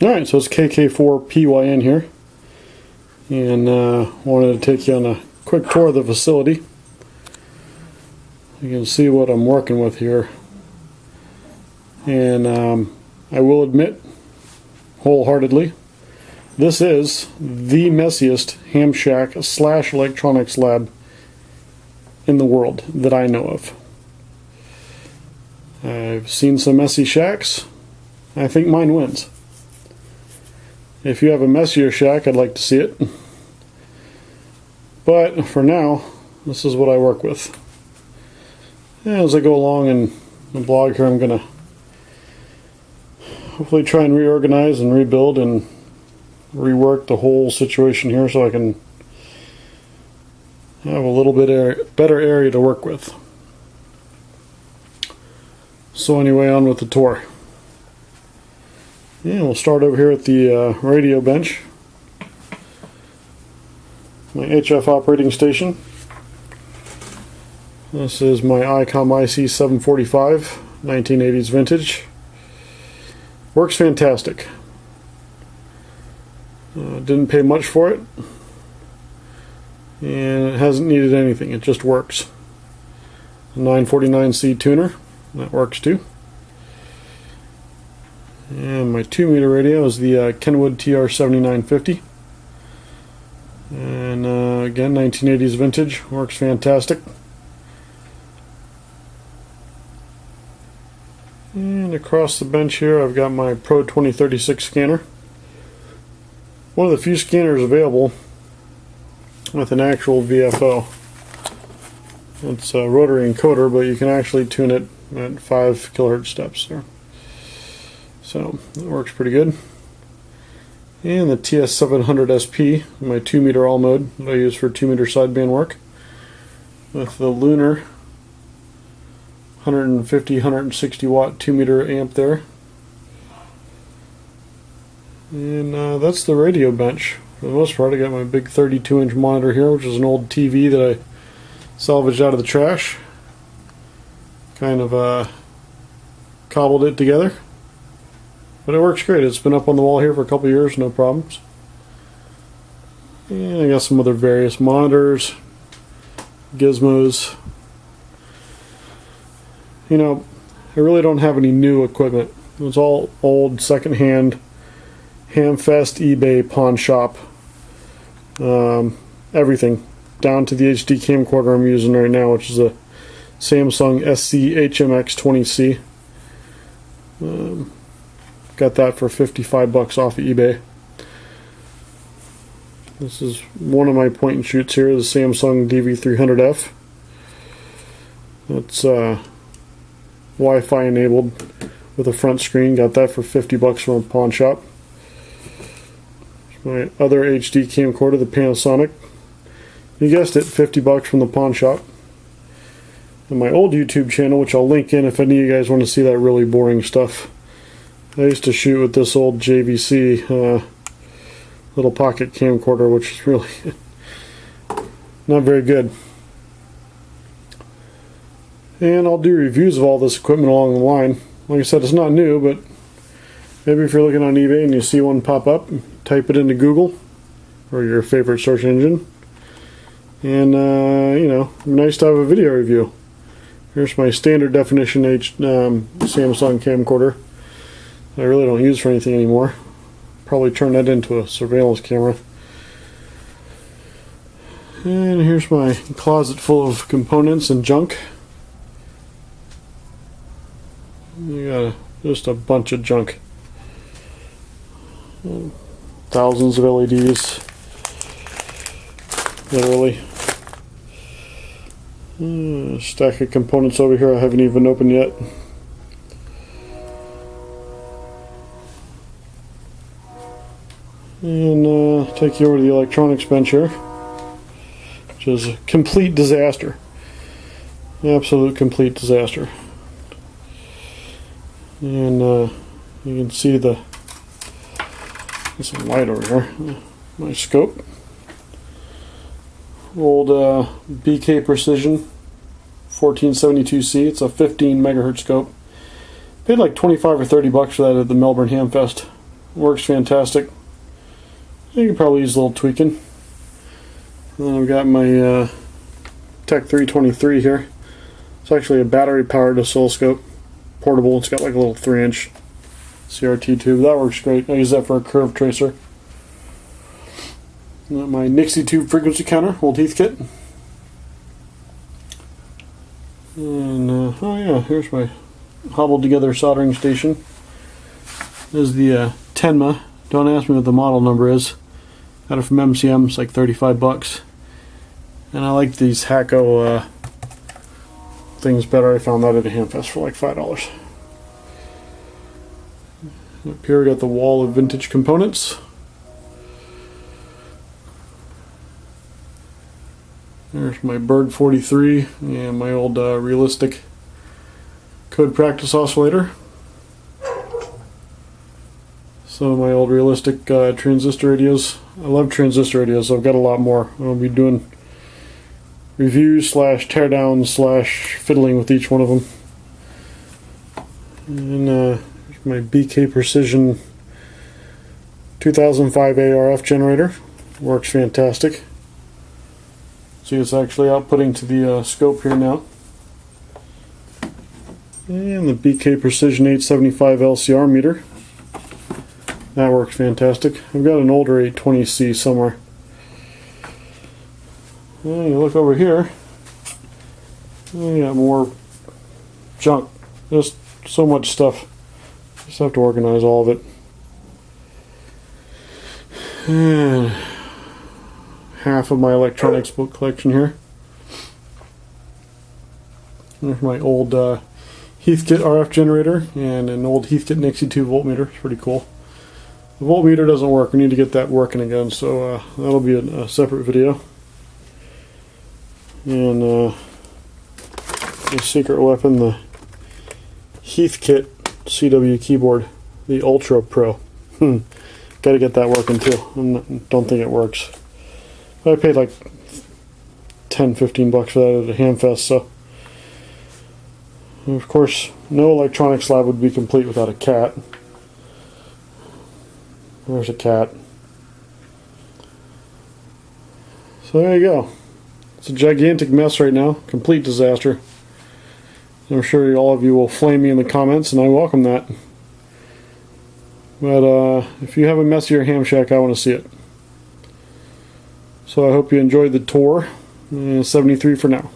Alright, so it's KK4PYN here, and wanted to take you on a quick tour of the facility. You can see what I'm working with here, and I will admit wholeheartedly, this is the messiest hamshack / electronics lab in the world that I know of. I've seen some messy shacks. I think mine wins. If you have a messier shack, I'd like to see it. But for now, this is what I work with. As I go along in the blog here, I'm going to hopefully try and reorganize and rebuild and rework the whole situation here so I can have a little bit better area to work with. So anyway, on with the tour. Yeah, we'll start over here at the radio bench. My HF operating station. This is my ICOM IC745, 1980s vintage. Works fantastic. Didn't pay much for it, and it hasn't needed anything. It just works. A 949C tuner, that works too. And my 2-meter radio is the Kenwood TR7950. And again, 1980s vintage, works fantastic. And across the bench here, I've got my Pro 2036 scanner. One of the few scanners available with an actual VFO. It's a rotary encoder, but you can actually tune it at 5 kilohertz steps there. So that works pretty good. And the TS700SP, my 2-meter all mode that I use for 2-meter sideband work, with the Lunar 150-160 watt 2-meter amp there. And that's the radio bench. For the most part, I got my big 32-inch monitor here, which is an old TV that I salvaged out of the trash. Kind of cobbled it together. But it works great. It's been up on the wall here for a couple years, no problems. And I got some other various monitors, gizmos. You know, I really don't have any new equipment. It's all old, secondhand, Hamfest, eBay, pawn shop. Everything. Down to the HD camcorder I'm using right now, which is a Samsung SC HMX20C. Got that for $55 off of eBay. This is one of my point and shoots here, the Samsung DV300F. It's Wi-Fi enabled with a front screen. Got that for $50 from a pawn shop. My other HD camcorder, the Panasonic. You guessed it, $50 from the pawn shop. And my old YouTube channel, which I'll link in if any of you guys want to see that really boring stuff. I used to shoot with this old JVC little pocket camcorder, which is really not very good. And I'll do reviews of all this equipment along the line. Like I said, it's not new, but maybe if you're looking on eBay and you see one pop up, type it into Google or your favorite search engine. And, you know, nice to have a video review. Here's my standard definition Samsung camcorder. I really don't use for anything anymore. Probably turn that into a surveillance camera. And here's my closet full of components and junk. You got just a bunch of junk. Thousands of LEDs. Literally. Stack of components over here I haven't even opened yet. And take you over to the electronics bench here, which is a complete disaster. Absolute complete disaster. And you can see there's some light over here. My scope. Old BK Precision 1472C. It's a 15 megahertz scope. Paid like $25 or $30 for that at the Melbourne Hamfest. Works fantastic. You can probably use a little tweaking. And then I've got my Tech 323 here. It's actually a battery-powered oscilloscope, portable. It's got like a little 3-inch CRT tube. That works great. I use that for a curve tracer. My Nixie tube frequency counter, old Heathkit. And oh yeah, here's my hobbled together soldering station. This is the Tenma. Don't ask me what the model number is. Got it from MCM. It's like 35 bucks. And I like these Hacko things better. I found that at a Hamfest for like $5. Up here we got the wall of vintage components. There's my Berg 43 and my old realistic code practice oscillator. Some of my old realistic transistor radios. I love transistor radios, so I've got a lot more. I'll be doing reviews / teardowns / fiddling with each one of them. And here's my BK Precision 2005 ARF generator. Works fantastic. See, it's actually outputting to the scope here now. And the BK Precision 875 LCR meter. That works fantastic. I've got an older 820C somewhere. And you look over here, you got more junk. Just so much stuff. Just have to organize all of it. And half of my electronics book collection here. There's my old Heathkit RF generator and an old Heathkit Nixie 2 voltmeter. It's pretty cool. The voltmeter doesn't work. We need to get that working again, so that'll be a separate video. And the secret weapon, the Heathkit CW keyboard, the Ultra Pro. Got to get that working too. Don't think it works. I paid like 10-15 bucks for that at a Hamfest, so. And of course, no electronics lab would be complete without a cat. There's a cat. So there you go. It's a gigantic mess right now. Complete disaster. I'm sure all of you will flame me in the comments, and I welcome that. But if you have a messier ham shack, I want to see it. So I hope you enjoyed the tour. 73 for now.